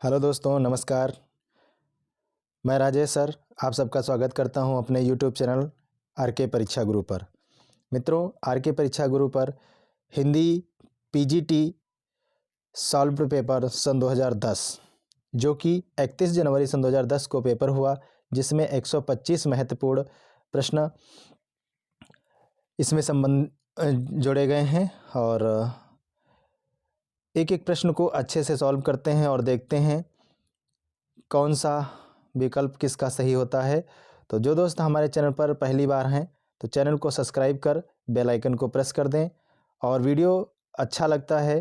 Hello दोस्तों, नमस्कार। मैं राजेश सर आप सबका स्वागत करता हूं अपने यूट्यूब चैनल आर के परीक्षा गुरु पर। मित्रों, आर के परीक्षा गुरु पर हिंदी पीजीटी सॉल्व्ड पेपर सन 2010 जो कि 31 जनवरी सन 2010 को पेपर हुआ, जिसमें 125 महत्वपूर्ण प्रश्न इसमें जोड़े गए हैं और एक एक प्रश्न को अच्छे से सॉल्व करते हैं और देखते हैं कौन सा विकल्प किसका सही होता है। तो जो दोस्त हमारे चैनल पर पहली बार हैं तो चैनल को सब्सक्राइब कर बेल आइकन को प्रेस कर दें, और वीडियो अच्छा लगता है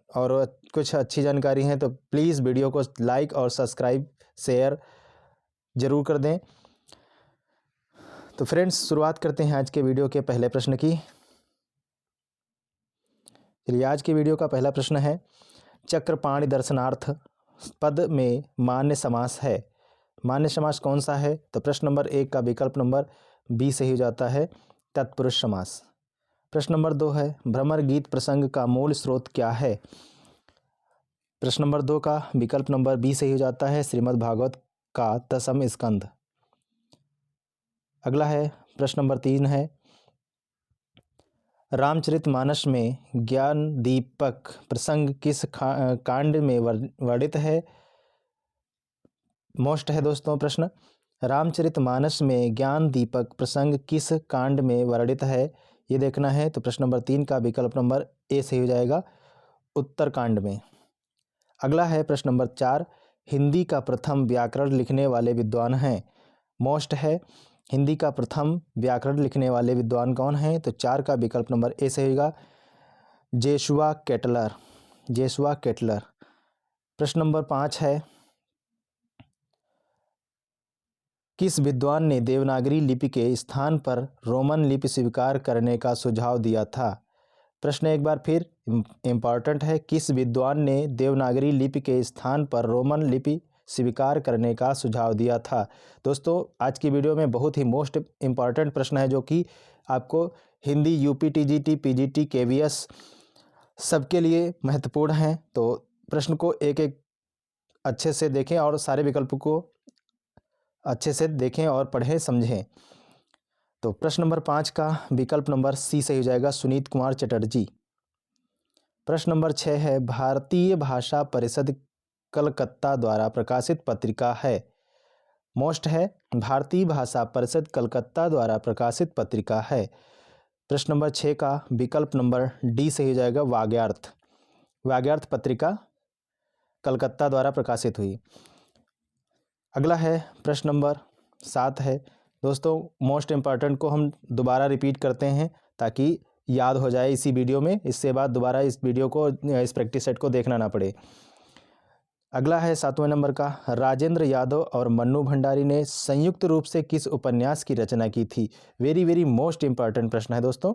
और कुछ अच्छी जानकारी है तो प्लीज़ वीडियो को लाइक और सब्सक्राइब शेयर ज़रूर कर दें। तो फ्रेंड्स, शुरुआत करते हैं आज के वीडियो के पहले प्रश्न की। चलिए, आज के वीडियो का पहला प्रश्न है, चक्रपाणि दर्शनार्थ पद में मान्य समास है। मान्य समास कौन सा है? तो प्रश्न नंबर 1 का विकल्प नंबर बी सही हो जाता है, तत्पुरुष समास। प्रश्न नंबर 2 है, भ्रमर गीत प्रसंग का मूल स्रोत क्या है? प्रश्न नंबर 2 का विकल्प नंबर बी सही हो जाता है, श्रीमद् भागवत का 10वां स्कंद। अगला है प्रश्न नंबर 3 है, रामचरितमानस में ज्ञान दीपक प्रसंग किस कांड में वर्णित है? मोस्ट है दोस्तों प्रश्न, रामचरितमानस में ज्ञान दीपक प्रसंग किस कांड में वर्णित है, ये देखना है। तो प्रश्न नंबर 3 का विकल्प नंबर ए सही हो जाएगा, उत्तर कांड में। अगला है प्रश्न नंबर 4, हिंदी का प्रथम व्याकरण लिखने वाले विद्वान हैं। मोस्ट है, हिंदी का प्रथम व्याकरण लिखने वाले विद्वान कौन हैं? तो 4 का विकल्प नंबर ए सही होगा, जोशुआ केटलर। Joshua Kettler. प्रश्न नंबर 5 है, किस विद्वान ने देवनागरी लिपि के स्थान पर रोमन लिपि स्वीकार करने का सुझाव दिया था? प्रश्न एक बार फिर इम्पॉर्टेंट है, किस विद्वान ने देवनागरी लिपि के स्थान पर रोमन लिपि स्वीकार करने का सुझाव दिया था? दोस्तों, आज की वीडियो में बहुत ही मोस्ट इम्पॉर्टेंट प्रश्न है जो कि आपको Hindi UP TGT PGT KVS सबके लिए महत्वपूर्ण हैं। तो प्रश्न को एक एक अच्छे से देखें और सारे विकल्प को अच्छे से देखें और पढ़ें समझें। तो प्रश्न नंबर 5 का विकल्प नंबर सी सही हो जाएगा, सुनीत कुमार चटर्जी। प्रश्न नंबर 6 है, भारतीय भाषा परिषद कलकत्ता द्वारा प्रकाशित पत्रिका है। मोस्ट है, भारतीय भाषा परिषद कलकत्ता द्वारा प्रकाशित पत्रिका है। प्रश्न नंबर 6 का विकल्प नंबर डी सही हो जाएगा, वाग्यार्थ। वाग्यार्थ पत्रिका कलकत्ता द्वारा प्रकाशित हुई। अगला है प्रश्न नंबर 7 है। दोस्तों, मोस्ट इम्पॉर्टेंट को हम दोबारा रिपीट करते हैं ताकि याद हो जाए इसी वीडियो में, इससे बाद दोबारा इस वीडियो को इस प्रैक्टिस सेट को देखना ना पड़े। अगला है 7वें नंबर का, राजेंद्र यादव और मन्नू भंडारी ने संयुक्त रूप से किस उपन्यास की रचना की थी? वेरी वेरी मोस्ट इम्पॉर्टेंट प्रश्न है दोस्तों।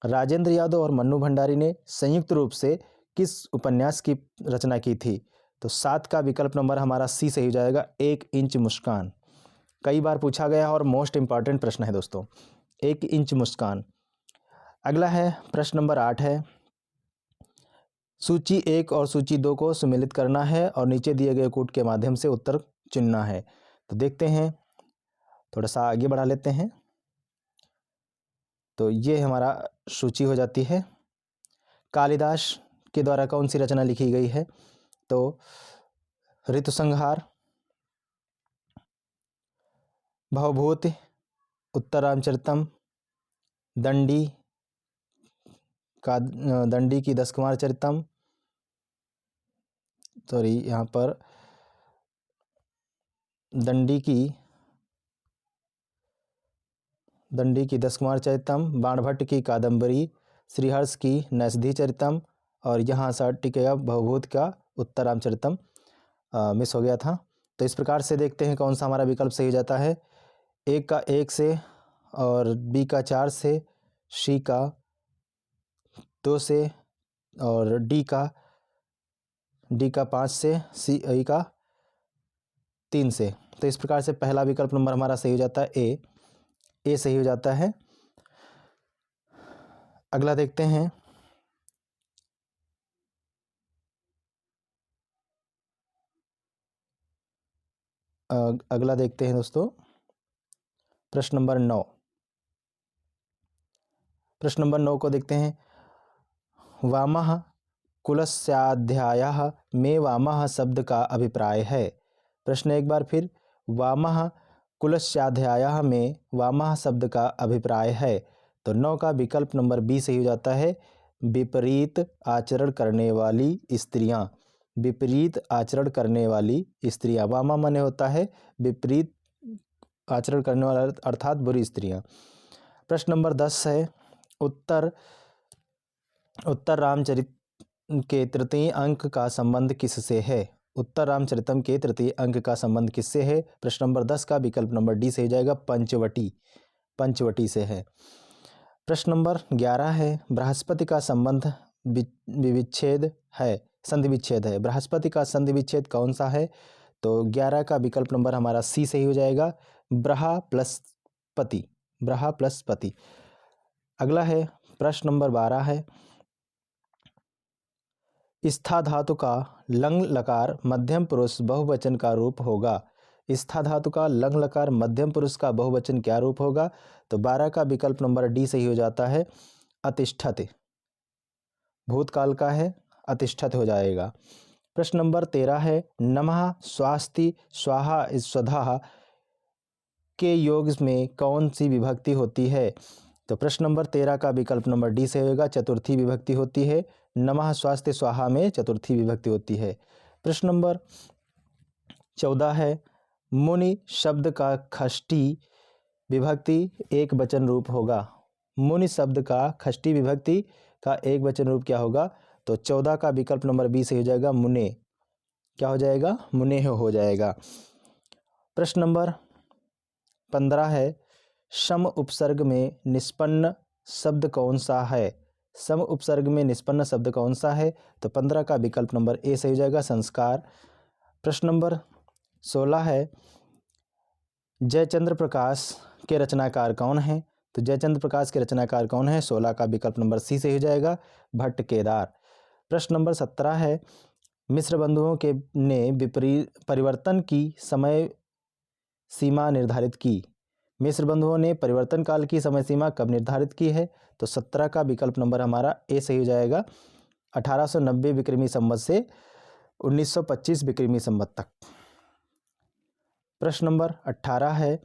राजेंद्र यादव और मन्नू भंडारी ने संयुक्त रूप से किस उपन्यास की रचना की थी? तो 7 का विकल्प नंबर हमारा सी सही हो जाएगा, 1 इंच मुस्कान। कई बार पूछा गया और मोस्ट इम्पॉर्टेंट प्रश्न है दोस्तों, 1 इंच मुस्कान। अगला है प्रश्न नंबर 8 है, सूची 1 और सूची 2 को सम्मिलित करना है और नीचे दिए गए कूट के माध्यम से उत्तर चुनना है। तो देखते हैं, थोड़ा सा आगे बढ़ा लेते हैं। तो ये हमारा सूची हो जाती है। कालिदास के द्वारा कौन सी रचना लिखी गई है? तो ऋतुसंहार, भवभूति, उत्तरामचरितम, दंडी की 10 कुमार चरितम, सॉरी यहाँ पर दंडी की 10 कुमार चरितम, बाणभट्ट की कादंबरी, श्रीहर्ष की नैषधि चरितम, और यहाँ सा टिकेगा भवभूत का उत्तरामचरितम मिस हो गया था। तो इस प्रकार से देखते हैं कौन सा हमारा विकल्प सही हो जाता है। ए का 1 से, और बी का 4 से, सी का 2 से, और डी का 5 से, सी ई का 3 से। तो इस प्रकार से पहला विकल्प नंबर हमारा सही हो जाता है, ए सही हो जाता है। अगला देखते हैं, अगला देखते हैं दोस्तों, प्रश्न नंबर 9। प्रश्न नंबर 9 को देखते हैं। वामः कुलस्याध्यायः में वामः शब्द का अभिप्राय है। प्रश्न एक बार फिर, वामः कुलस्याध्यायः में वामः शब्द का अभिप्राय है। तो 9 का विकल्प नंबर बी सही हो जाता है, विपरीत आचरण करने वाली स्त्रियां। विपरीत आचरण करने वाली स्त्रियां, वामा माने होता है विपरीत आचरण करने वाला अर्थात बुरी स्त्रियां। प्रश्न नंबर 10 है, उत्तर रामचरित के तृतीय अंक का संबंध किससे है? उत्तर रामचरितम के तृतीय अंक का संबंध किससे है? प्रश्न नंबर 10 का विकल्प नंबर डी से हो जाएगा, पंचवटी से है। प्रश्न नंबर 11 है, बृहस्पति का संबंध विच्छेद है, संधि विच्छेद है। बृहस्पति का संधि विच्छेद कौन सा है? तो 11 का विकल्प नंबर हमारा सी सही हो जाएगा, ब्रहा प्लस पति। अगला है प्रश्न नंबर 12 है, स्था धातु का लंग लकार मध्यम पुरुष बहुवचन का रूप होगा। स्था धातु का लंग लकार मध्यम पुरुष का बहुवचन क्या रूप होगा? तो 12 का विकल्प नंबर डी सही हो जाता है, अतिष्ठत। भूतकाल का है, अतिष्ठत हो जाएगा। प्रश्न नंबर 13 है, नमः स्वास्ति स्वाहा स्वधा के योग में कौन सी विभक्ति होती है? तो प्रश्न नंबर 13 का विकल्प नंबर डी से होगा, चतुर्थी विभक्ति होती है। नमः स्वास्थ्य स्वाहा में चतुर्थी विभक्ति होती है। प्रश्न नंबर 14 है, मुनि शब्द का षष्ठी विभक्ति एक वचन रूप होगा। मुनि शब्द का षष्ठी विभक्ति का एक वचन रूप क्या होगा? तो 14 का विकल्प नंबर बी से हो जाएगा, मुने। क्या हो जाएगा? मुने हो जाएगा। प्रश्न नंबर 15 है, सम उपसर्ग में निष्पन्न शब्द कौन सा है? सम उपसर्ग में निष्पन्न शब्द कौन सा है? तो 15 का विकल्प नंबर ए सही हो जाएगा, संस्कार। प्रश्न नंबर 16 है, जयचंद्र प्रकाश के रचनाकार कौन है? तो जयचंद्र प्रकाश के रचनाकार कौन है? 16 का विकल्प नंबर सी सही हो जाएगा, भट्ट केदार। प्रश्न नंबर 17 है, मिश्र बंधुओं के ने विपरीत परिवर्तन की समय सीमा निर्धारित की। मिश्र बंधुओं ने परिवर्तन काल की समय सीमा कब निर्धारित की है? तो 17 का विकल्प नंबर हमारा ए सही हो जाएगा, 1890 विक्रमी संवत से 1925 विक्रमी संवत तक। प्रश्न नंबर 18 है,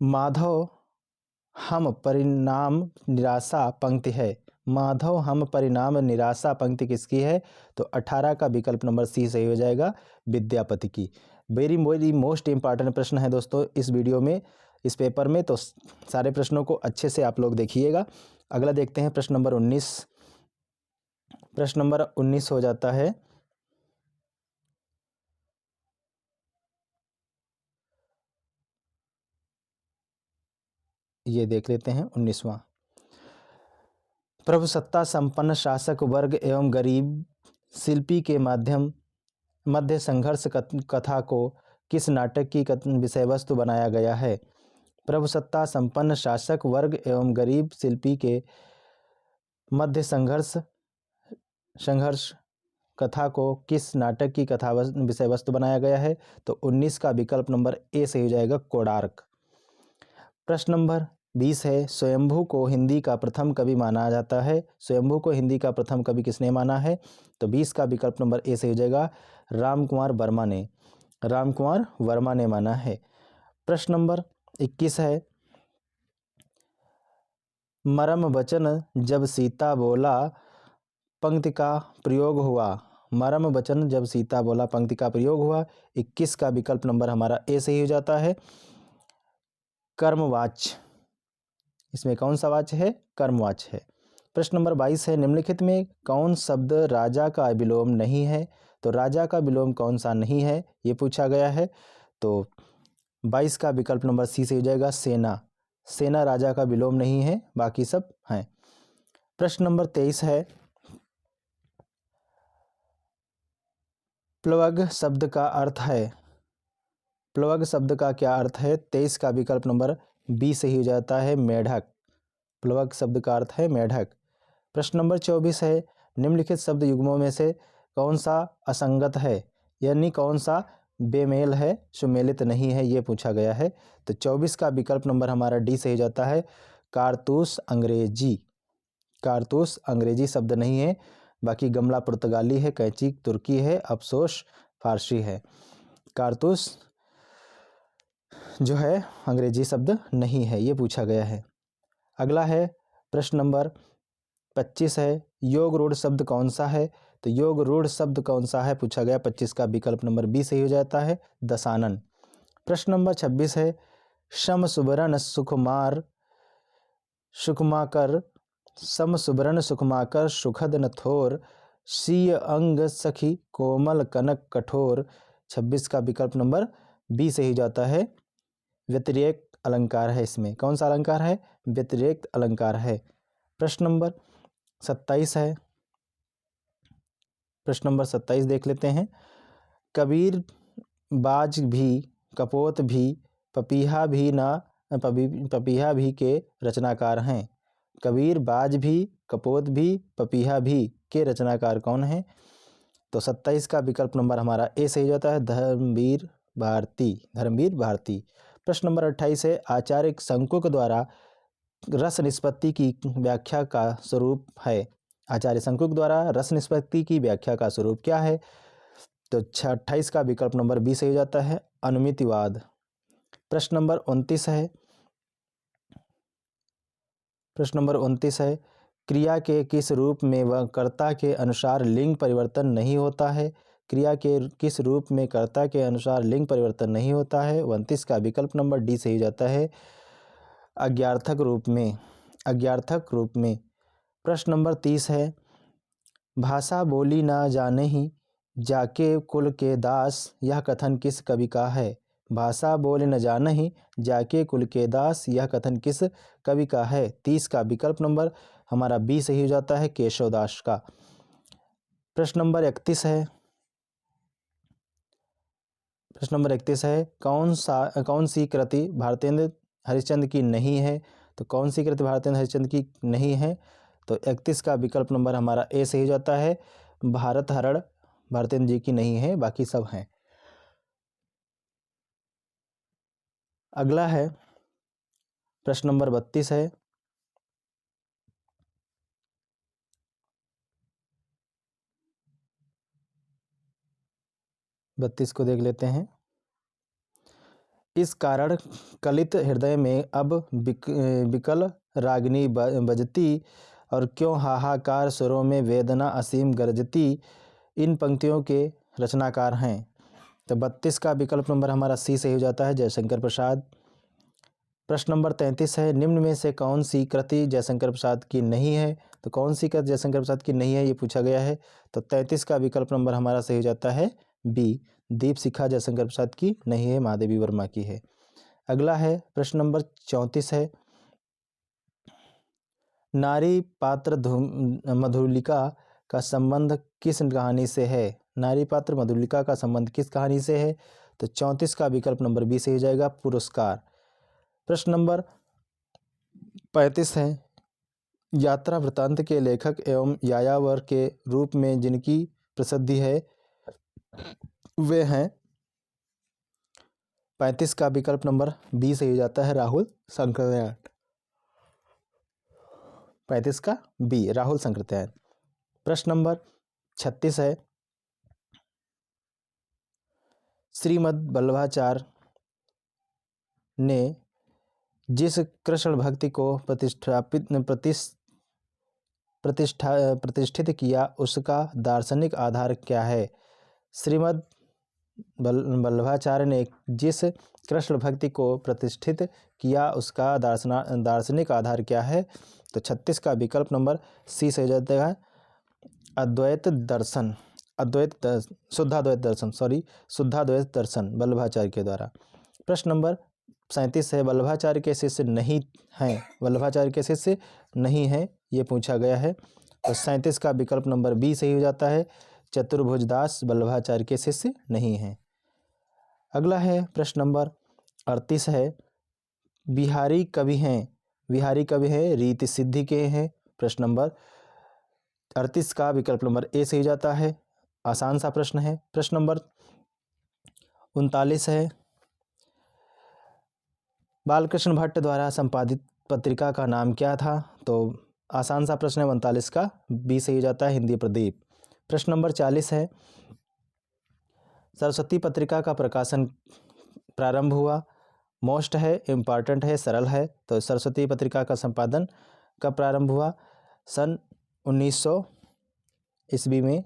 माधव हम परिणाम निराशा पंक्ति है। माधव हम परिणाम निराशा पंक्ति किसकी है? तो 18 का विकल्प नंबर सी सही हो जाएगा, विद्यापति की। वेरी मोस्ट इंपॉर्टेंट प्रश्न है दोस्तों इस वीडियो में, इस पेपर में, तो सारे प्रश्नों को अच्छे से आप लोग देखिएगा। अगला देखते हैं प्रश्न नंबर 19। प्रश्न नंबर 19 हो जाता है, ये देख लेते हैं 19वां। प्रभुसत्ता संपन्न शासक वर्ग एवं गरीब शिल्पी के मध्य संघर्ष कथा को किस नाटक की विषय वस्तु बनाया गया है? प्रभुसत्ता संपन्न शासक वर्ग एवं गरीब शिल्पी के मध्य संघर्ष कथा को किस नाटक की विषय वस्तु बनाया गया है? तो 19 का विकल्प नंबर ए सही हो जाएगा, कोणार्क। प्रश्न नंबर 20 है, स्वयंभू को हिंदी का प्रथम कवि माना जाता है। स्वयंभू को हिंदी का प्रथम कवि किसने माना है? तो 20 का विकल्प नंबर ए सही हो जाएगा, रामकुमार वर्मा ने माना है। प्रश्न नंबर 21 है, मरम वचन जब सीता बोला पंक्ति का प्रयोग हुआ। मरम वचन जब सीता बोला पंक्ति का प्रयोग हुआ। 21 का विकल्प नंबर हमारा ए सही हो जाता है, कर्मवाच्य। इसमें कौन सा वाच्य है? कर्मवाच्य है। प्रश्न नंबर 22 है, निम्नलिखित में कौन शब्द राजा का विलोम नहीं है? तो राजा का विलोम कौन सा नहीं है, ये पूछा गया है। तो 22 का विकल्प नंबर सी से हो जाएगा, सेना राजा का विलोम नहीं है, बाकी सब हैं। प्रश्न नंबर 23 है, प्लवग शब्द का अर्थ है। प्लवग शब्द का क्या अर्थ है? 23 का विकल्प नंबर बी से ही हो जाता है, मेढक। प्लवग शब्द का अर्थ है मेढक। प्रश्न नंबर 24 है, निम्नलिखित शब्द युग्मों में से कौन सा असंगत है, यानी कौन सा बेमेल है, सुमेलित नहीं है, ये पूछा गया है। तो 24 का विकल्प नंबर हमारा डी सही जाता है। कारतूस अंग्रेजी, कारतूस अंग्रेजी शब्द नहीं है। बाकी गमला पुर्तगाली है, कैंची तुर्की है, अफसोस फारसी है। कारतूस जो है अंग्रेजी शब्द नहीं है, ये पूछा गया है। अगला है प्रश्न नंबर 25 है, योग रूढ़ शब्द कौन सा है? तो योग रूढ़ शब्द कौन सा है पूछा गया। 25 का विकल्प नंबर बी सही हो जाता है, दशानन। प्रश्न नंबर 26 है, शम सुबरन सुकुमार सुकुमाकर, सम सुबरन सुकुमाकर सुखद नथोर, सीय अंग सखी कोमल कनक कठोर। 26 का विकल्प नंबर बी सही जाता है, व्यतिरेक अलंकार है। इसमें कौन सा अलंकार है? व्यतिरेक अलंकार है। प्रश्न नंबर 27 है, प्रश्न नंबर 27 देख लेते हैं। कबीर बाज भी, कपोत भी, पपीहा भी ना पपीहा भी के रचनाकार हैं। कबीर बाज भी, कपोत भी, पपीहा भी के रचनाकार कौन हैं? तो 27 का विकल्प नंबर हमारा ए सही जाता है, धर्मवीर भारती, धर्मवीर भारती। प्रश्न नंबर 28 है, आचार्य शंकुक द्वारा रस निष्पत्ति की व्याख्या का स्वरूप है। आचार्य शंकुक द्वारा रस निष्पत्ति की व्याख्या का स्वरूप क्या है? तो 28 का विकल्प नंबर बी सही जाता है, अनुमितिवाद। प्रश्न नंबर 29 है, प्रश्न नंबर 29 है, क्रिया के किस रूप में व कर्ता के अनुसार लिंग परिवर्तन नहीं होता है? क्रिया के किस रूप में कर्ता के अनुसार लिंग परिवर्तन नहीं होता है? 29 का विकल्प नंबर डी सही जाता है, अज्ञार्थक रूप में, अज्ञार्थक रूप में। प्रश्न नंबर 30 है, भाषा बोली ना जाने ही जाके कुल के दास, यह कथन किस कवि का है? भाषा बोले न जाने ही जाके कुल के दास, यह कथन किस कवि का है? 30 का विकल्प नंबर हमारा बी सही हो जाता है, केशवदास का। प्रश्न नंबर 31 है, प्रश्न नंबर 31 है, कौन सी कृति भारतेंद्र हरिश्चंद्र की नहीं है? तो कौन सी कृति भारतेंद्र हरिश्चंद्र की नहीं है? तो 31 का विकल्प नंबर हमारा ए सही जाता है, भारत हरण भारतेंद्र जी की नहीं है, बाकी सब हैं। अगला है प्रश्न नंबर 32 है, 32 को देख लेते हैं। इस कारण कलित हृदय में अब विकल रागिनी बजती, और क्यों हाहाकार सुरों में वेदना असीम गरजती। इन पंक्तियों के रचनाकार हैं। तो 32 का विकल्प नंबर हमारा सी सही हो जाता है, जयशंकर प्रसाद। प्रश्न नंबर 33 है, निम्न में से कौन सी कृति जयशंकर प्रसाद की नहीं है? तो कौन सी कृति जयशंकर प्रसाद की नहीं है, ये पूछा गया है। तो 33 का विकल्प नंबर हमारा सही हो जाता है बी, दीप शिखा जयशंकर प्रसाद की नहीं है, महादेवी वर्मा की है। अगला है प्रश्न नंबर 34 है, नारी पात्र मधुलिका का संबंध किस कहानी से है? नारी पात्र मधुलिका का संबंध किस कहानी से है? तो 34 का विकल्प नंबर बी सही हो जाएगा, पुरस्कार। प्रश्न नंबर 35 है, यात्रा वृत्तांत के लेखक एवं यायावर के रूप में जिनकी प्रसिद्धि है वे हैं। 35 का विकल्प नंबर बी सही हो जाता है, राहुल शंकरदयाल। 35 का बी, राहुल शंकरदयाल। प्रश्न नंबर 36 है, श्रीमद् वल्लभाचार्य ने जिस कृष्ण भक्ति को प्रतिष्ठित किया उसका दार्शनिक आधार क्या है? श्रीमद् वल्लभाचार्य ने जिस कृष्ण भक्ति को प्रतिष्ठित किया उसका दार्शनिक आधार क्या है? तो 36 का विकल्प नंबर सी से हो जाता है, अद्वैत दर्शन, शुद्धाद्वैत दर्शन, शुद्धाद्वैत दर्शन वल्लभाचार्य के द्वारा। प्रश्न नंबर 37 है, वल्लभाचार्य के शिष्य नहीं हैं, वल्लभाचार्य के शिष्य नहीं हैं, ये पूछा गया है। तो 37 का विकल्प नंबर बी सही हो जाता है, चतुर्भुज दास वल्लभाचार्य के शिष्य नहीं हैं। अगला है प्रश्न नंबर 38 है, बिहारी कवि हैं, बिहारी कवि हैं रीति सिद्धि के हैं। प्रश्न नंबर 38 का विकल्प नंबर ए सही जाता है, आसान सा प्रश्न है। प्रश्न नंबर 39 है, बालकृष्ण भट्ट द्वारा संपादित पत्रिका का नाम क्या था? तो आसान सा प्रश्न है, 39 का बी सही हो जाता है, हिंदी प्रदीप। प्रश्न नंबर 40 है, सरस्वती पत्रिका का प्रकाशन प्रारंभ हुआ? मोस्ट है, इम्पॉर्टेंट है, सरल है। तो सरस्वती पत्रिका का संपादन कब प्रारंभ हुआ? सन 1900 ईस्वी में,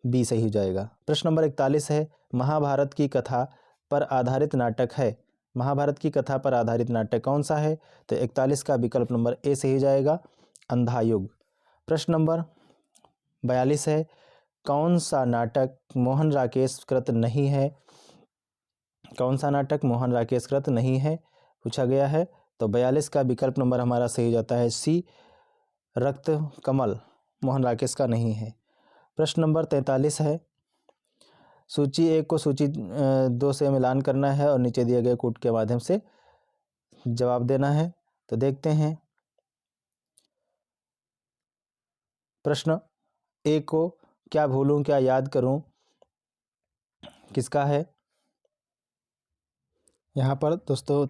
बी सही हो जाएगा। प्रश्न नंबर 41 है, महाभारत की कथा पर आधारित नाटक है। महाभारत की कथा पर आधारित नाटक कौन सा है? तो 41 का विकल्प नंबर ए सही हो जाएगा, अंधा युग। प्रश्न नंबर 42 है, कौन सा नाटक मोहन राकेश कृत नहीं है? कौन सा नाटक मोहन राकेश कृत नहीं है पूछा गया है। तो 42 का विकल्प नंबर हमारा सही हो जाता है सी, रक्त कमल मोहन राकेश का नहीं है। प्रश्न नंबर 43 है, सूची 1 को सूची 2 से मिलान करना है और नीचे दिए गए कूट के माध्यम से जवाब देना है। तो देखते हैं, प्रश्न 1 को क्या भूलूं क्या याद करूं किसका है? यहाँ पर दोस्तों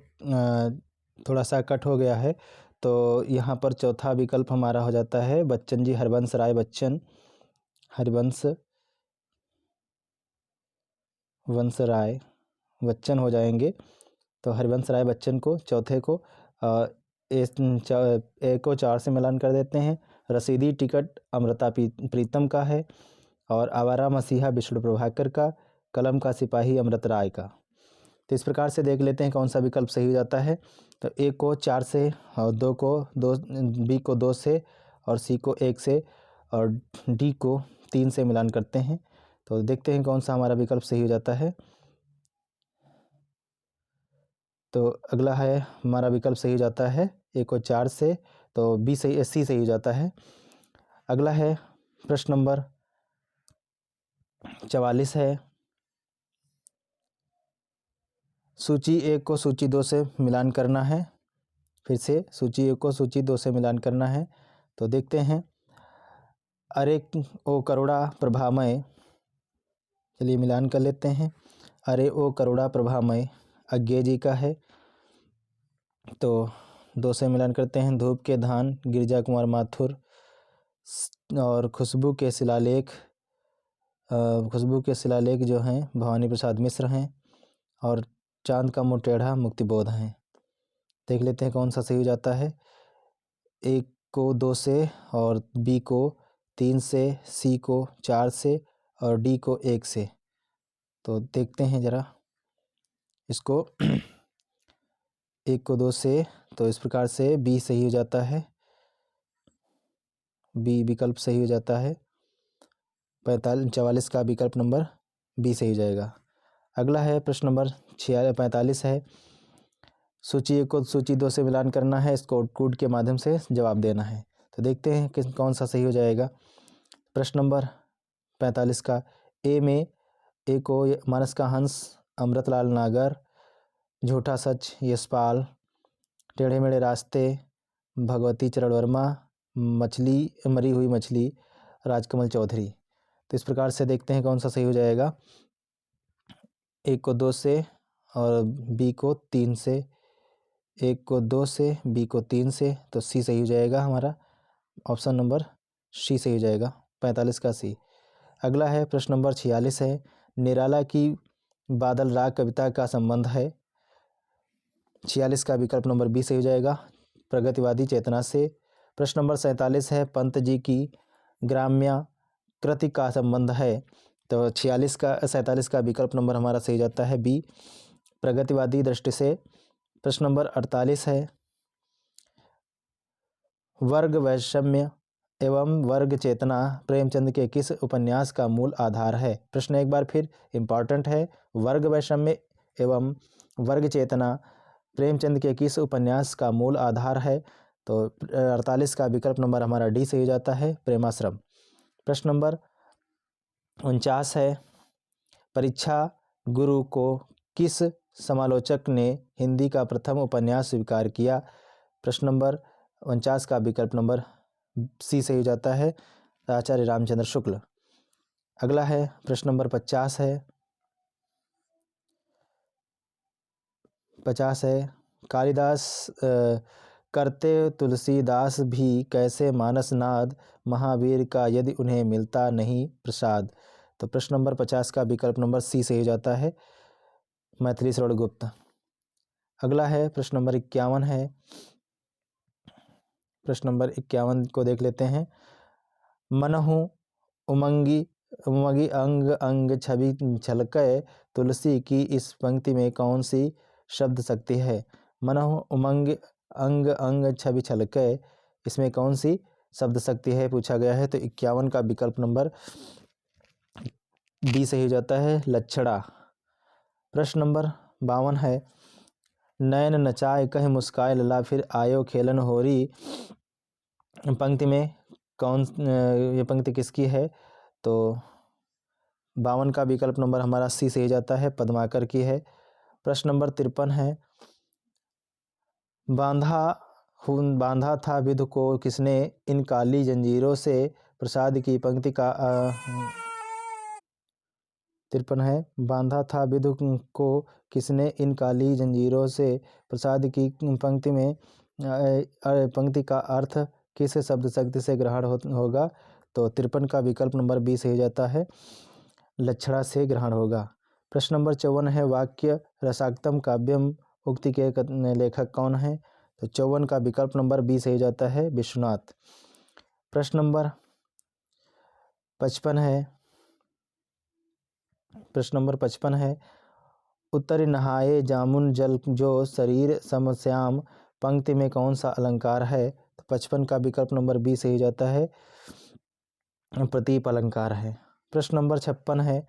थोड़ा सा कट हो गया है, तो यहाँ पर चौथा विकल्प हमारा हो जाता है बच्चन जी, हरिवंश राय बच्चन, हरिवंश राय बच्चन हो जाएंगे। तो हरिवंश राय बच्चन को चौथे को ए को 4 से मिलान कर देते हैं। रसीदी टिकट अमृता प्रीतम का है और आवारा मसीहा विष्णु प्रभाकर का, कलम का सिपाही अमृत राय का। तो इस प्रकार से देख लेते हैं कौन सा विकल्प सही हो जाता है। तो ए को 4 से और बी को 2 से और सी को 1 से और डी को 3 से मिलान करते हैं। तो देखते हैं कौन सा हमारा विकल्प सही हो जाता है। तो अगला है हमारा विकल्प सही हो जाता है ए को 4 से, तो बी सही, सी सही हो जाता है। अगला है प्रश्न नंबर 44 है, सूची 1 को सूची 2 से मिलान करना है। फिर से सूची 1 को सूची 2 से मिलान करना है। तो देखते हैं, अरे ओ करुणा प्रभामय, चलिए मिलान कर लेते हैं। अरे ओ करुणा प्रभामय अज्ञे जी का है, तो 2 से मिलान करते हैं। धूप के धान गिरजा कुमार माथुर और खुशबू के शिलालेख जो हैं भवानी प्रसाद मिश्र हैं और चांद का मुँह टेढ़ा मुक्तिबोध हैं। देख लेते हैं कौन सा सही हो जाता है। ए को 2 से और बी को 3 से, सी को 4 से और डी को 1 से। तो देखते हैं ज़रा इसको 1 को 2 से, तो इस प्रकार से बी सही हो जाता है, बी विकल्प सही हो जाता है। 44 का विकल्प नंबर बी सही हो जाएगा। अगला है प्रश्न नंबर 45 है, सूची 1 को सूची 2 से मिलान करना है, इसको कोड के माध्यम से जवाब देना है। तो देखते हैं कि कौन सा सही हो जाएगा। प्रश्न नंबर 45 का ए में, ए को मानस का हंस अमृतलाल नागर, झूठा सच यशपाल, टेढ़े मेढ़े रास्ते भगवती चरण वर्मा, मरी हुई मछली राजकमल चौधरी। तो इस प्रकार से देखते हैं कौन सा सही हो जाएगा। ए को 2 से और बी को 3 से, 1 को 2 से, बी को 3 से, तो सी सही हो जाएगा हमारा, ऑप्शन नंबर सी सही हो जाएगा, 45 का सी। अगला है प्रश्न नंबर 46 है, निराला की बादल राग कविता का संबंध है। 46 का विकल्प नंबर बी सही हो जाएगा, प्रगतिवादी चेतना से। प्रश्न नंबर 47 है, पंत जी की ग्राम्य कृति का संबंध है। तो 47 का विकल्प नंबर हमारा सही जाता है बी, प्रगतिवादी दृष्टि से। प्रश्न नंबर 48 है, वर्ग वैषम्य एवं वर्ग चेतना प्रेमचंद के किस उपन्यास का मूल आधार है? प्रश्न एक बार फिर इम्पॉर्टेंट है, वर्ग वैषम्य एवं वर्ग चेतना प्रेमचंद के किस उपन्यास का मूल आधार है? तो 48 का विकल्प नंबर हमारा डी सही हो जाता है, प्रेमाश्रम। प्रश्न नंबर 49 है, परीक्षा गुरु को किस समालोचक ने हिंदी का प्रथम उपन्यास स्वीकार किया? प्रश्न नंबर 49 का विकल्प नंबर सी सही हो जाता है, आचार्य रामचंद्र शुक्ल। अगला है प्रश्न नंबर 50 है, 50 है, कालिदास करते तुलसीदास भी कैसे मानस नाद, महावीर का यदि उन्हें मिलता नहीं प्रसाद। तो प्रश्न नंबर 50 का विकल्प नंबर सी सही हो जाता है, मैथिली श्रवण गुप्त। अगला है प्रश्न नंबर 51 है, प्रश्न नंबर 51 को देख लेते हैं। मनहु उमंगी उमंगी अंग अंग छवि छलके तुलसी की इस पंक्ति में कौन सी शब्द शक्ति है। मनहु उमंग अंग अंग छवि छलके, इसमें कौन सी शब्द शक्ति है पूछा गया है। तो 51 का विकल्प नंबर डी सही हो जाता है, लक्षणा। प्रश्न नंबर 52 है, नयन नचाए कहे मुस्काए लला फिर आयो खेलन होरी, पंक्ति में ये पंक्ति किसकी है। तो 52 का विकल्प नंबर हमारा सी सही जाता है, पद्माकर की है। प्रश्न नंबर 53 है, बांधा था विधु को किसने इन काली जंजीरों से, प्रसाद की पंक्ति का 53 है, बांधा था विधु को किसने इन काली जंजीरों से, प्रसाद की पंक्ति में पंक्ति का अर्थ किस शब्द शक्ति से ग्रहण होगा। तो 53 का विकल्प नंबर 20 सही जाता है, लक्षणा से ग्रहण होगा। प्रश्न नंबर 54 है, वाक्य रसाक्तम काव्यम उक्ति के लेखक कौन है। तो 54 का विकल्प नंबर 20 सही जाता है, विश्वनाथ। प्रश्न नंबर 55 है, प्रश्न नंबर 55 है, उत्तर नहाए जामुन जल जो शरीर समश्याम, पंक्ति में कौन सा अलंकार है। तो 55 का विकल्प नंबर 20 सही जाता है, प्रतीप अलंकार है। प्रश्न नंबर 56 है,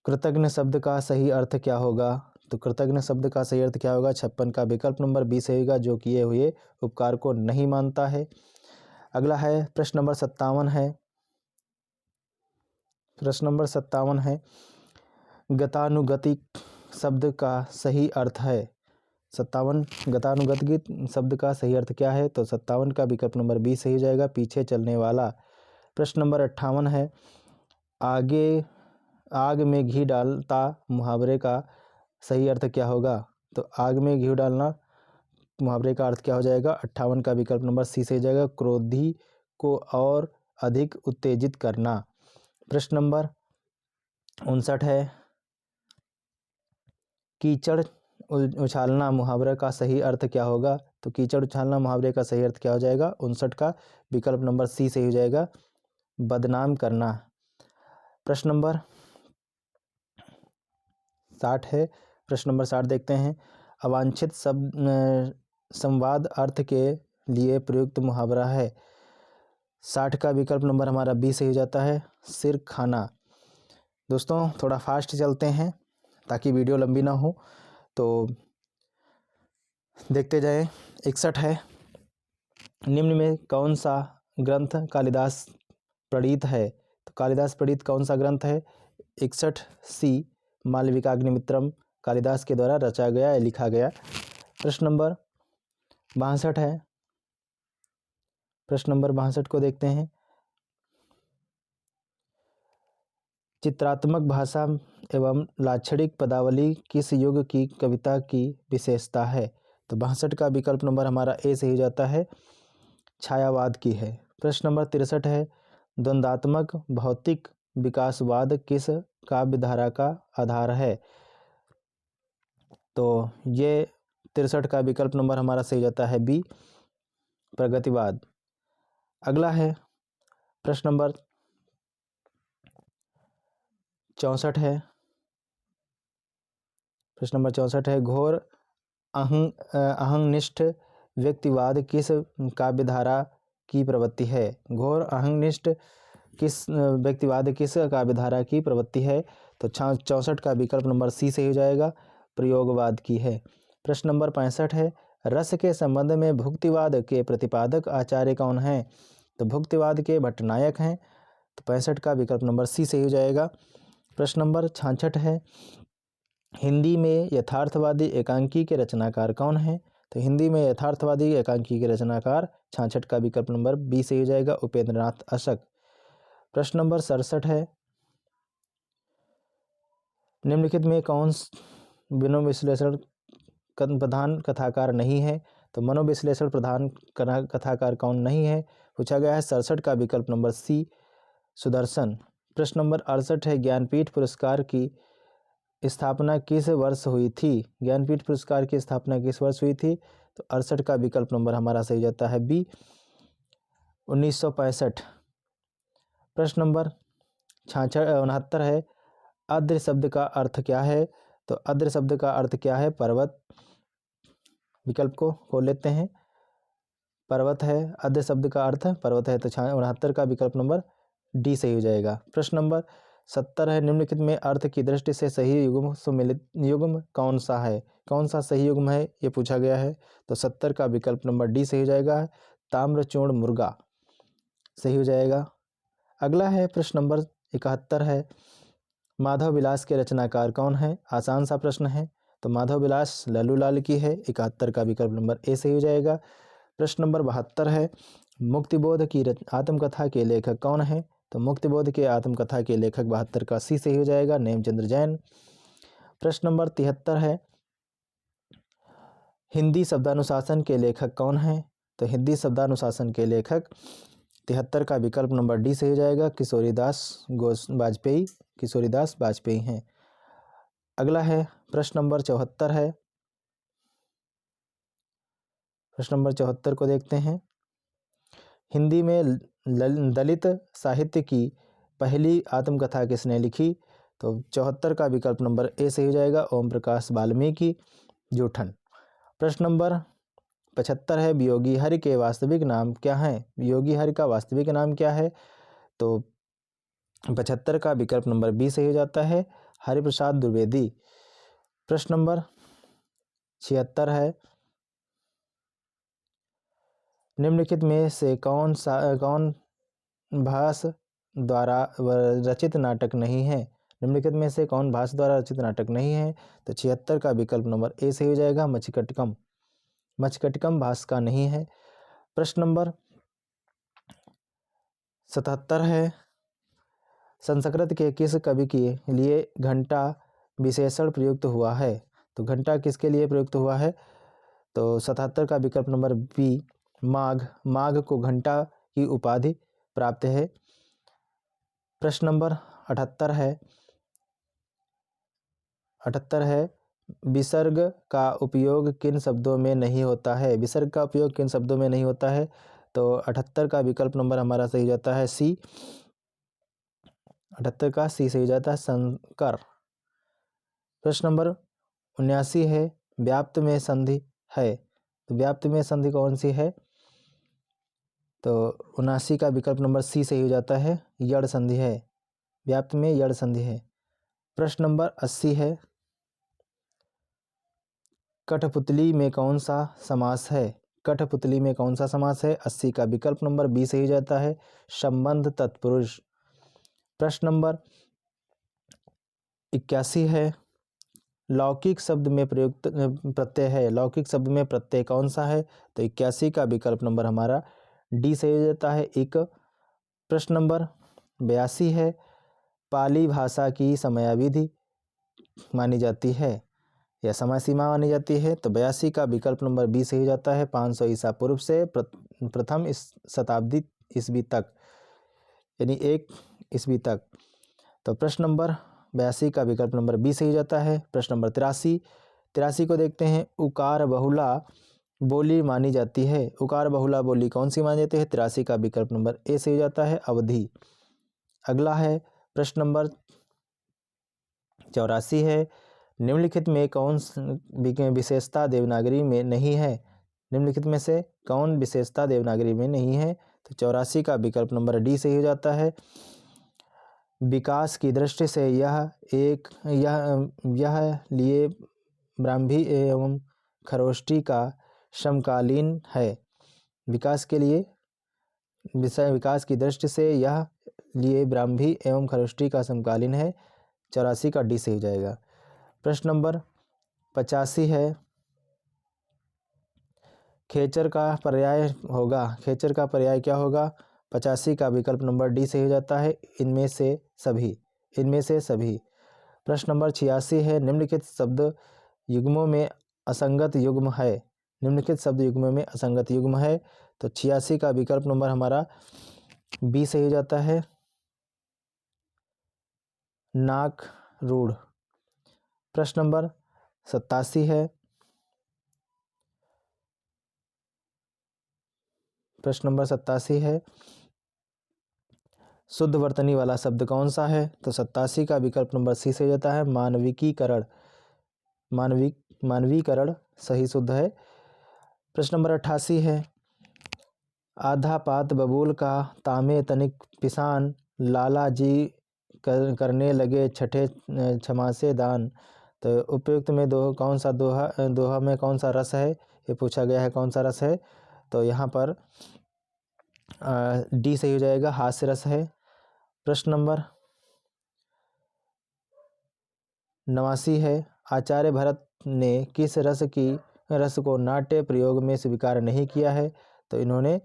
कृतज्ञ शब्द का सही अर्थ क्या होगा। तो कृतज्ञ शब्द का सही अर्थ क्या होगा, 56 का विकल्प नंबर 20 होगा, जो किए हुए उपकार को नहीं मानता है। अगला है प्रश्न नंबर 57 है, प्रश्न नंबर 57 है, गतानुगतिक शब्द का सही अर्थ है। 57 गतानुगतिक शब्द का सही अर्थ क्या है। तो 57 का विकल्प नंबर 20 सही जाएगा, पीछे चलने वाला। प्रश्न नंबर 58 है, आग में घी डालता मुहावरे का सही अर्थ क्या होगा। तो आग में घी डालना मुहावरे का अर्थ क्या हो जाएगा। 58 का विकल्प नंबर सी से जाएगा, क्रोधी को और अधिक उत्तेजित करना। प्रश्न नंबर 59 है, कीचड़ उछालना मुहावरे का सही अर्थ क्या होगा। तो कीचड़ उछालना मुहावरे का सही अर्थ क्या हो जाएगा। 59 का विकल्प नंबर सी सही हो जाएगा, बदनाम करना। प्रश्न नंबर 60 है, प्रश्न नंबर 60 देखते हैं, अवांछित संवाद अर्थ के लिए प्रयुक्त मुहावरा है। 60 का विकल्प नंबर हमारा बी सही हो जाता है, सिर खाना। दोस्तों थोड़ा फास्ट चलते हैं ताकि वीडियो लंबी ना हो, तो देखते जाएं। 61 है, निम्न में कौन सा ग्रंथ कालिदास प्रणीत है। तो कालिदास प्रणीत कौन सा ग्रंथ है। 61 सी, मालविकाग्निमित्रम कालिदास के द्वारा रचा गया या लिखा गया। प्रश्न नंबर 62 है, प्रश्न नंबर 62 को देखते हैं, चित्रात्मक भाषा एवं लाक्षणिक पदावली किस युग की कविता की विशेषता है। तो 62 का विकल्प नंबर हमारा ए से ही जाता है, छायावाद की है। प्रश्न नंबर 63 है, द्वंद्वात्मक भौतिक विकासवाद किस काव्य धारा का आधार है। तो ये 63 का विकल्प नंबर हमारा सही जाता है बी, प्रगतिवाद। अगला है प्रश्न नंबर 64 है, प्रश्न नंबर 64 है, घोर अहंनिष्ठ व्यक्तिवाद किस काव्यधारा की प्रवृत्ति है। घोर अहंनिष्ठ किस व्यक्तिवाद किस काव्यधारा की प्रवृत्ति है। तो 64 का विकल्प नंबर सी से हो जाएगा, प्रयोगवाद की है। प्रश्न नंबर 65 है, रस के संबंध में भुक्तिवाद के प्रतिपादक आचार्य कौन हैं। तो भुक्तिवाद के भट्टनायक हैं। तो 65 का विकल्प नंबर सी से हो जाएगा। प्रश्न नंबर 66 है, हिंदी में यथार्थवादी एकांकी के रचनाकार कौन है। तो हिंदी में यथार्थवादी एकांकी के रचनाकार 66 का विकल्प नंबर बी से हो जाएगा, उपेंद्रनाथ अशक। प्रश्न नंबर 67 है, निम्नलिखित में मनोविश्लेषण प्रधान कथाकार नहीं है, तो मनोविश्लेषण प्रधान कथाकार कौन नहीं है, पूछा गया है 67 का विकल्प नंबर सी सुदर्शन। प्रश्न नंबर 68 है ज्ञानपीठ पुरस्कार की स्थापना किस वर्ष हुई थी, ज्ञानपीठ पुरस्कार की स्थापना किस वर्ष हुई थी, तो 68 का विकल्प नंबर हमारा सही जाता है बी 1965। प्रश्न नंबर 69 है अद्र शब्द का अर्थ क्या है, तो अद्र शब्द का अर्थ क्या है, पर्वत। विकल्प को खोल लेते हैं, पर्वत है, अद्र शब्द का अर्थ पर्वत है, तो 69 का विकल्प नंबर डी सही हो जाएगा। प्रश्न नंबर 70 है निम्नलिखित में अर्थ की दृष्टि से सही युग्म सुमेलित युग्म कौन सा है, कौन सा सही युग्म है ये पूछा गया है, तो 70 का विकल्प नंबर डी सही हो जाएगा, ताम्रचूर्ण मुर्गा सही हो जाएगा। अगला है प्रश्न नंबर 71 है माधव विलास के रचनाकार कौन है, आसान सा प्रश्न है, तो माधव विलास लल्लूलाल की है, 71 का विकल्प नंबर ए सही हो जाएगा। प्रश्न नंबर 72 है मुक्तिबोध की आत्मकथा के लेखक कौन है, तो मुक्तिबोध के आत्मकथा के लेखक 72 का सी सही हो जाएगा, नेमचंद्र जैन। प्रश्न नंबर 73 है हिंदी शब्दानुशासन के लेखक कौन है, तो हिंदी शब्दानुशासन के लेखक 73 का विकल्प नंबर डी सही हो जाएगा, किशोरीदास वाजपेयी, किशोरीदास वाजपेयी हैं। अगला है प्रश्न नंबर 74 है, प्रश्न नंबर 74 को देखते हैं हिंदी में दलित साहित्य की पहली आत्मकथा किसने लिखी, तो 74 का विकल्प नंबर ए सही हो जाएगा, ओम प्रकाश वाल्मीकि जूठन। प्रश्न नंबर 75 है वियोगी हरि के वास्तविक नाम क्या हैं, वियोगी हरि का वास्तविक नाम क्या है, तो 75 का विकल्प नंबर बी सही हो जाता है, हरिप्रसाद द्विवेदी। प्रश्न नंबर 76 है निम्नलिखित में से कौन भास द्वारा रचित नाटक नहीं है, निम्नलिखित में से कौन भास द्वारा रचित नाटक नहीं है, तो 76 का विकल्प नंबर ए सही हो जाएगा, मच्छकटिकम, मच्छकटिकम भास का नहीं है। प्रश्न नंबर 77 है संस्कृत के किस कवि के लिए घंटा विशेषण प्रयुक्त हुआ है, तो घंटा किसके लिए प्रयुक्त हुआ है, तो 77 का विकल्प नंबर बी माघ, माघ को घंटा की उपाधि प्राप्त है। प्रश्न नंबर 78 है विसर्ग का उपयोग किन शब्दों में नहीं होता है, विसर्ग का उपयोग किन शब्दों में नहीं होता है, तो 78 का विकल्प नंबर हमारा सही जाता है सी, 78 का सी सही जाता है शंकर। प्रश्न नंबर 79 है व्याप्त में संधि है, तो व्याप्त में संधि कौन सी है, तो 79 का विकल्प नंबर सी सही हो जाता है, यड़ संधि है, व्याप्त में यड़ संधि है। प्रश्न नंबर 80 है कठपुतली में कौन सा समास है, कठपुतली में कौन सा समास है, 80 का विकल्प नंबर बी सही हो जाता है, संबंध तत्पुरुष। प्रश्न नंबर 81 है लौकिक शब्द में प्रयुक्त प्रत्यय है, लौकिक शब्द में प्रत्यय कौन सा है, तो 81 का विकल्प नंबर हमारा डी सही हो जाता है एक। प्रश्न नंबर 82 है पाली भाषा की समयावधि मानी जाती है या समय सीमा मानी जाती है, तो 82 का विकल्प नंबर बी सही हो जाता है, 500 ईसा पूर्व से प्रथम शताब्दी ईस्वी तक, यानी 1 ईस्वी तक। तो प्रश्न नंबर 82 का विकल्प नंबर बी सही हो जाता है। प्रश्न नंबर 83 को देखते हैं उकार बहुला बोली मानी जाती है, उकार बहुला बोली कौन सी मानी जाती है, 83 का विकल्प नंबर ए सही हो जाता है, अवधि। अगला है प्रश्न नंबर 84 है निम्नलिखित में कौन विशेषता देवनागरी में नहीं है, निम्नलिखित में से कौन विशेषता देवनागरी में नहीं है, तो 84 का विकल्प नंबर डी सही हो जाता है, विकास की दृष्टि से यह लिए ब्राह्मी एवं खरोष्टी का समकालीन है, विकास के लिए विकास की दृष्टि से यह लिए ब्राह्मी एवं खरोष्टी का समकालीन है, 84 का डी सही हो जाएगा। प्रश्न नंबर 85 है खेचर का पर्याय होगा, खेचर का पर्याय क्या होगा, 85 का विकल्प नंबर डी सही हो जाता है, इनमें से सभी। प्रश्न नंबर 86 है निम्नलिखित शब्द युग्मों में असंगत युग्म है? निम्नलिखित शब्द युग्मों में असंगत युग्म है। तो 86 का विकल्प नंबर हमारा बी सही हो जाता है, नाक रूढ़। प्रश्न नंबर 87 है, प्रश्न नंबर 87 है, शुद्ध वर्तनी वाला शब्द कौन सा है? तो 87 का विकल्प नंबर सी से हो जाता है, मानविकीकरण। मानवीकरण सही शुद्ध है। प्रश्न नंबर 88 है, आधा पात बबूल का तामे तनिक पिसान, लाला जी करने लगे छठे क्षमा से दान। तो उपयुक्त में कौन सा दोहा में कौन सा रस है, ये पूछा गया है, कौन सा रस है? तो यहाँ पर डी सही हो जाएगा, हास्य रस है। प्रश्न नंबर 89 है, आचार्य भरत ने किस रस को नाट्य प्रयोग में स्वीकार नहीं किया है? तो इन्होंने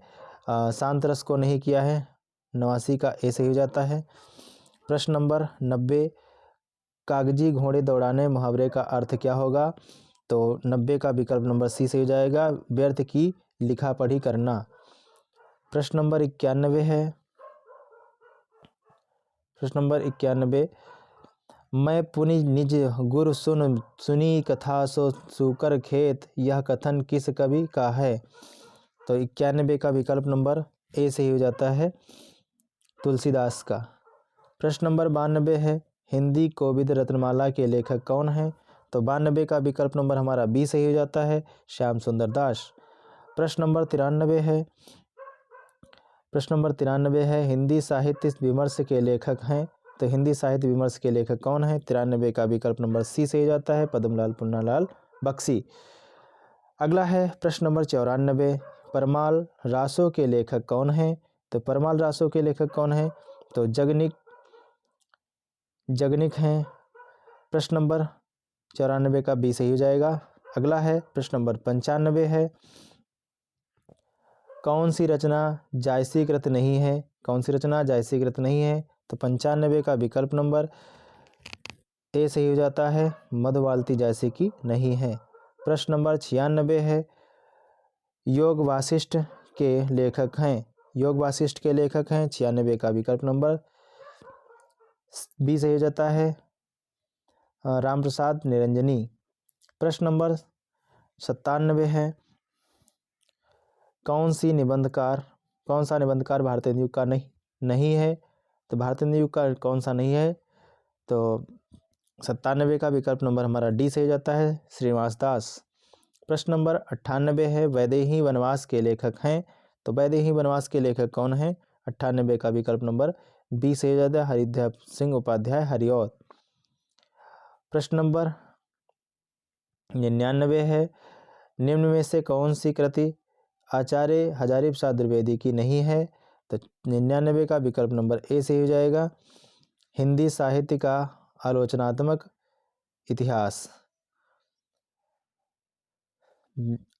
शांत रस को नहीं किया है। 89 का ए सही हो जाता है। प्रश्न नंबर 90, कागजी घोड़े दौड़ाने मुहावरे का अर्थ क्या होगा? तो 90 का विकल्प नंबर सी सही हो जाएगा, व्यर्थ की लिखा पढ़ी करना। प्रश्न नंबर 91 है, प्रश्न नंबर 91, मैं पुनि निज गुरु सुनी कथा सो सूकर खेत, यह कथन किस कवि का है? तो 91 का विकल्प नंबर ए सही हो जाता है, तुलसीदास का। प्रश्न नंबर 92 है, हिंदी कोविद रत्नमाला के लेखक कौन है? तो 92 का विकल्प नंबर हमारा बी सही हो जाता है, श्याम सुंदर दास। प्रश्न नंबर 93 है, प्रश्न नंबर 93 है, हिंदी साहित्य विमर्श के लेखक हैं? तो हिंदी साहित्य विमर्श के लेखक कौन है? 93 का विकल्प नंबर सी सही हो जाता है, पद्मलाल पुन्नालाल बख्शी। अगला है प्रश्न नंबर 94, परमाल रासों के लेखक कौन है? तो परमाल रासों के लेखक कौन है? तो जगनिक हैं। प्रश्न नंबर 94 का बी सही हो जाएगा। अगला है प्रश्न नंबर 95 है, कौन सी रचना जायसीकृत नहीं है? कौन सी रचना जायसीकृत नहीं है? तो 95 का विकल्प नंबर ए सही हो जाता है, मधुवाल्ती जायसी की नहीं है। प्रश्न नंबर 96 है, योग वासिष्ठ के लेखक हैं? योग वासिष्ठ के लेखक हैं, 96 का विकल्प नंबर बी सही हो जाता है, राम प्रसाद निरंजनी। प्रश्न नंबर 97 है, कौन सा निबंधकार भारतीय युग का नहीं है? तो भारतीय युग का कौन सा नहीं है? तो 97 का विकल्प नंबर हमारा डी से हो जाता है, श्रीनिवास दास। प्रश्न नंबर 98 है, वैदेही वनवास के लेखक हैं? तो वैदेही वनवास के लेखक कौन है? 98 का विकल्प नंबर बी से हो जाता है, हरिद्रनाथ सिंह उपाध्याय हरिऔध। प्रश्न नंबर 99 है, निम्न में से कौन सी कृति आचार्य हजारी प्रसाद द्विवेदी की नहीं है? तो 99 का विकल्प नंबर ए से हो जाएगा, हिंदी साहित्य का आलोचनात्मक इतिहास।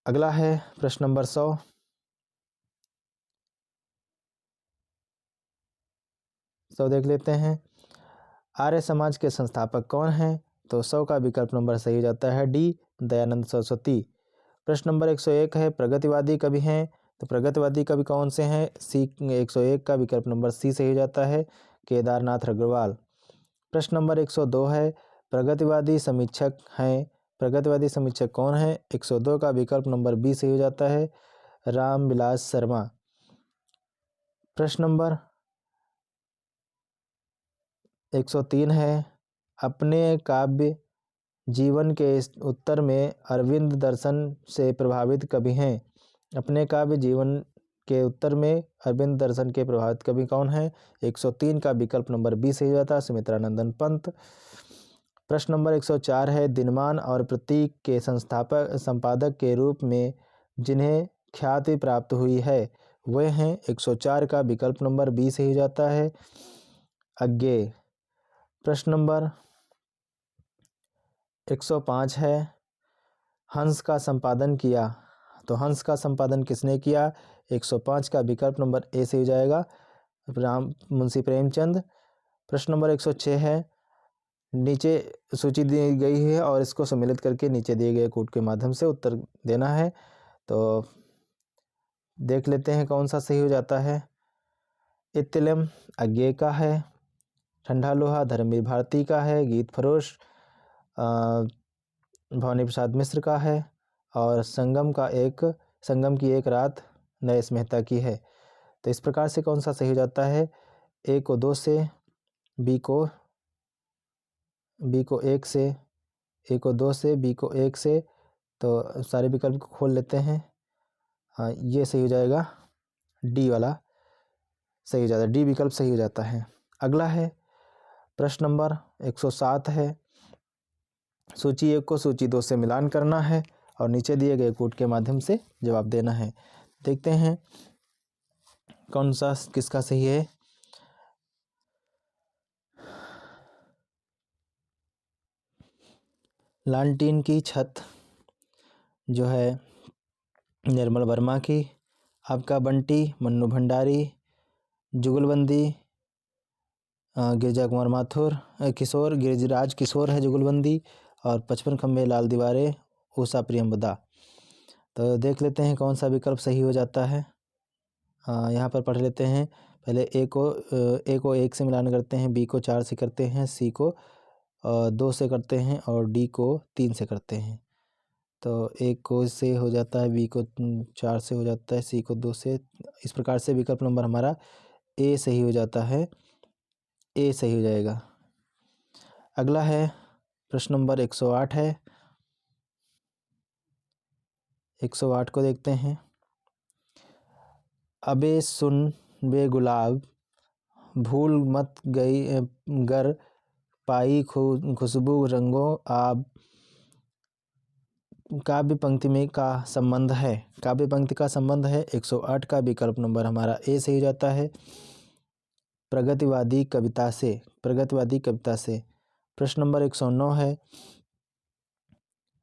अगला है प्रश्न नंबर 100 देख लेते हैं, आर्य समाज के संस्थापक कौन हैं? तो 100 का विकल्प नंबर सही हो जाता है, डी दयानंद सरस्वती। प्रश्न नंबर 101 है, प्रगतिवादी कवि हैं? तो प्रगतिवादी कवि कौन से हैं? सी 101 का विकल्प नंबर सी सही हो जाता है, केदारनाथ अग्रवाल। प्रश्न नंबर 102 है, प्रगतिवादी समीक्षक हैं? प्रगतिवादी समीक्षक कौन है? 102 का विकल्प नंबर बी सही हो जाता है, रामविलास शर्मा। प्रश्न नंबर 103 है, अपने काव्य जीवन के उत्तर में अरविंद दर्शन से प्रभावित कवि हैं? अपने काव्य जीवन के उत्तर में अरविंद दर्शन के प्रभावित कवि कौन है? 103 का विकल्प नंबर बी सही हो जाता है, सुमित्रानंदन पंत। प्रश्न नंबर 104 है, दिनमान और प्रतीक के संपादक के रूप में जिन्हें ख्याति प्राप्त हुई है वे हैं? 104 का विकल्प नंबर बी सही हो जाता है, अज्ञेय। प्रश्न नंबर 105 है, हंस का संपादन किया? तो हंस का संपादन किसने किया? 105 का विकल्प नंबर ए से हो जाएगा, मुंशी प्रेमचंद। प्रश्न नंबर 106 है, नीचे सूची दी गई है और इसको सम्मिलित करके नीचे दिए गए कोड के माध्यम से उत्तर देना है। तो देख लेते हैं कौन सा सही हो जाता है। इत्तिलम अज्ञे का है, ठंडा लोहा धर्मवीर भारती का है, गीत फरोश भवानी प्रसाद मिश्र का है और संगम की एक रात नरेश मेहता की है। तो इस प्रकार से कौन सा सही हो जाता है। ए को 2 से, बी को 1 से, ए को 2 से, बी को 1 से। तो सारे विकल्प को खोल लेते हैं। हाँ, ये सही हो जाएगा, डी वाला सही हो जाता है, डी विकल्प सही हो जाता है। अगला है प्रश्न नंबर 107 है। सूची 1 को सूची 2 से मिलान करना है और नीचे दिए गए कोड के माध्यम से जवाब देना है। देखते हैं कौन सा किसका सही है। लालटीन की छत जो है निर्मल वर्मा की, आपका बंटी मन्नू भंडारी, जुगलबंदी गिरजा कुमार माथुर किशोर गिरिजराज किशोर है जुगलबंदी, और 55 खंबे लाल दीवारें उषा प्रियंवदा। तो देख लेते हैं कौन सा विकल्प सही हो जाता है। यहाँ पर पढ़ लेते हैं। पहले ए को 1 से मिलान करते हैं, बी को 4 से करते हैं, सी को 2 से करते हैं और डी को 3 से करते हैं। तो ए को से हो जाता है, बी को 4 से हो जाता है, सी को 2 से। इस प्रकार से विकल्प नंबर हमारा ए सही हो जाता है, ए सही हो जाएगा। अगला है प्रश्न नंबर 108 है। 108 को देखते हैं। अबे सुन बे गुलाब भूल मत गई गर पाई खुशबू रंगों आब, काव्य पंक्ति में का संबंध है। काव्य पंक्ति का संबंध है 108 का विकल्प नंबर हमारा ए सही हो जाता है, प्रगतिवादी कविता से, प्रगतिवादी कविता से। प्रश्न नंबर 109 है।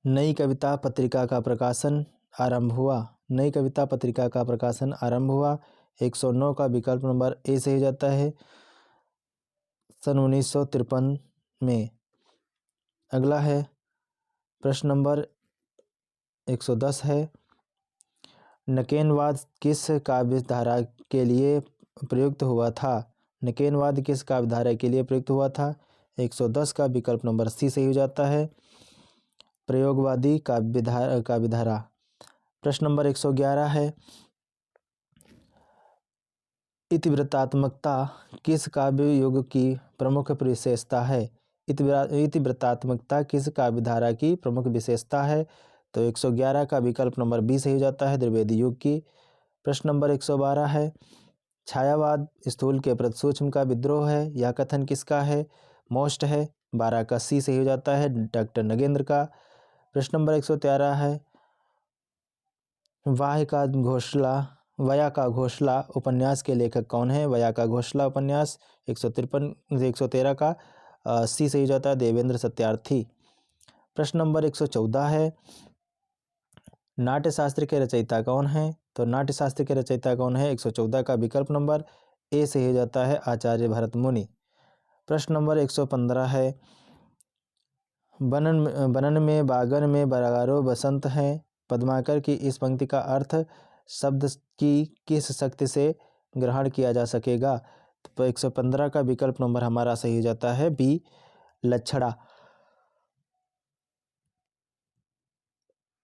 नई कविता पत्रिका का प्रकाशन आरंभ हुआ, नई कविता पत्रिका का प्रकाशन आरंभ हुआ। 109 का विकल्प नंबर ए सही हो जाता है, सन 1953 में। अगला है प्रश्न नंबर 110 है। नकेनवाद किस काव्य धारा के लिए प्रयुक्त हुआ था, नकेनवाद किस काव्य धारा के लिए प्रयुक्त हुआ था। 110 का विकल्प नंबर सी सही हो जाता है, प्रयोगवादी काव्य धारा। प्रश्न नंबर 111 है। इतिवृत्तात्मकता किस काव्य युग की प्रमुख विशेषता है, इतिवृत्तात्मकता किस काव्य धारा की प्रमुख विशेषता है। तो 111 का विकल्प नंबर बी सही हो जाता है, द्विवेदी युग की। प्रश्न नंबर 112 है। छायावाद स्थूल के प्रति सूक्ष्म का विद्रोह है, यह कथन किसका है। मोस्ट है, 12 का सी सही हो जाता है, डॉक्टर नगेंद्र का। प्रश्न नंबर 113 है। वया का घोषला उपन्यास के लेखक कौन है, वया का घोषला उपन्यास 113 का सी सही हो जाता है, देवेंद्र सत्यार्थी। प्रश्न नंबर 114 है। नाट्यशास्त्र के रचयिता कौन है, तो नाट्यशास्त्र के रचयिता कौन है। 114 का विकल्प नंबर ए सही हो जाता है, आचार्य भरत मुनि। प्रश्न नंबर 115 है। बनन में बागन में बरागारो बसंत है, पद्माकर की इस पंक्ति का अर्थ शब्द की किस शक्ति से ग्रहण किया जा सकेगा। तो 115 का विकल्प नंबर हमारा सही हो जाता है, बी लक्षणा।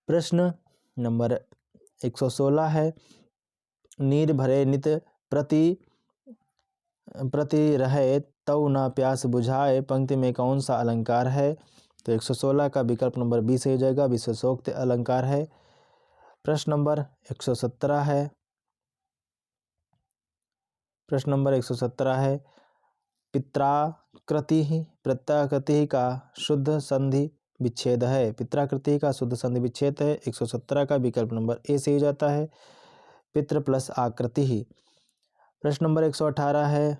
प्रश्न नंबर 116 है। नीर भरे नित प्रति रहे तौ न प्यास बुझाए, पंक्ति में कौन सा अलंकार है। तो 116 का विकल्प नंबर बी से हो जाएगा, विशेषोक्त अलंकार है। प्रश्न नंबर 117 है। प्रश्न नंबर 117 है। पित्राकृति का शुद्ध संधि विच्छेद है, पित्राकृति का शुद्ध संधि विच्छेद है। 117 का विकल्प नंबर ए से हो जाता है, पितृ प्लस आकृति ही। प्रश्न नंबर 118 है।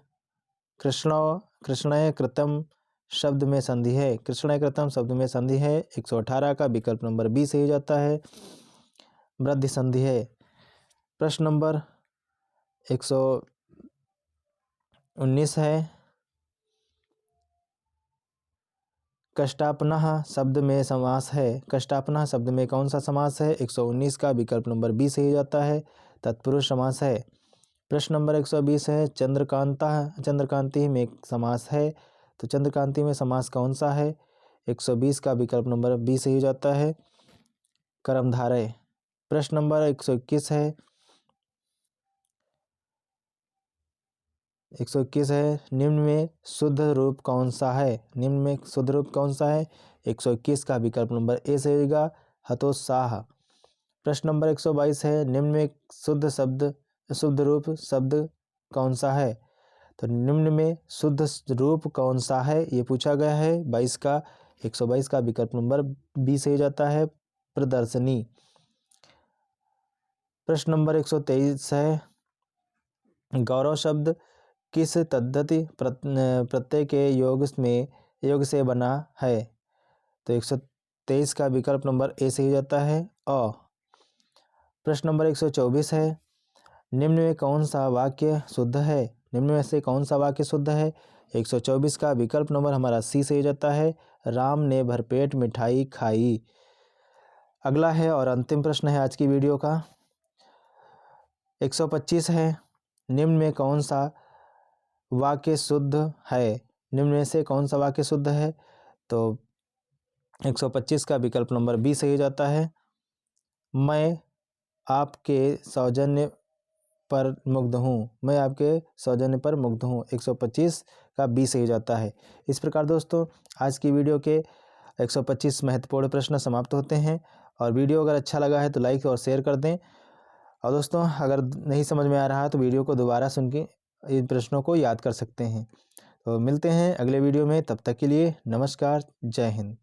कृष्णय कृतम शब्द में संधि है, कृष्णय कृतम शब्द में संधि है। 118 का विकल्प नंबर बी से हो जाता है, वृद्धि संधि है। प्रश्न नंबर 119 है। कष्टापनः शब्द में समास है। कष्टापनः शब्द में कौन सा समास है? 119 का विकल्प नंबर बी सही हो जाता है, तत्पुरुष समास है। प्रश्न नंबर 120 है चंद्रकांता, चंद्रकांति में समास है, तो चंद्रकांति में समास कौन सा है? 120 का विकल्प नंबर बी सही हो जाता है, कर्मधारय। प्रश्न नंबर 121 है 121 है निम्न में शुद्ध रूप कौन सा है? निम्न में शुद्ध रूप कौन सा है? 121 का विकल्प नंबर ए सही होगा, हतोत्साह। प्रश्न नंबर 122 है निम्न में शुद्ध रूप शब्द कौन सा है? तो निम्न में शुद्ध रूप कौन सा है ये पूछा गया है। 122 का विकल्प नंबर बी सही हो जाता है, प्रदर्शनी। प्रश्न नंबर 123 है गौरव शब्द किस तद्धित प्रत्यय के योग से बना है? तो 123 का विकल्प नंबर ए सही हो जाता है, अ। प्रश्न नंबर 124 है निम्न में कौन सा वाक्य शुद्ध है? निम्न में से कौन सा वाक्य शुद्ध है? 124 का विकल्प नंबर हमारा सी सही हो जाता है, राम ने भरपेट मिठाई खाई। अगला है और अंतिम प्रश्न है आज की वीडियो का 125 है निम्न में कौन सा वाक्य शुद्ध है? निम्न में से कौन सा वाक्य शुद्ध है? तो 125 का विकल्प नंबर बी सही हो जाता है, मैं आपके सौजन्य पर मुग्ध हूँ। मैं आपके सौजन्य पर मुग्ध हूँ। 125 का बी सही हो जाता है। इस प्रकार दोस्तों आज की वीडियो के 125 महत्वपूर्ण प्रश्न समाप्त होते हैं। और वीडियो अगर अच्छा लगा है तो लाइक और शेयर कर दें। और दोस्तों अगर नहीं समझ में आ रहा है तो वीडियो को दोबारा सुन के इन प्रश्नों को याद कर सकते हैं। तो मिलते हैं अगले वीडियो में, तब तक के लिए नमस्कार, जय हिंद।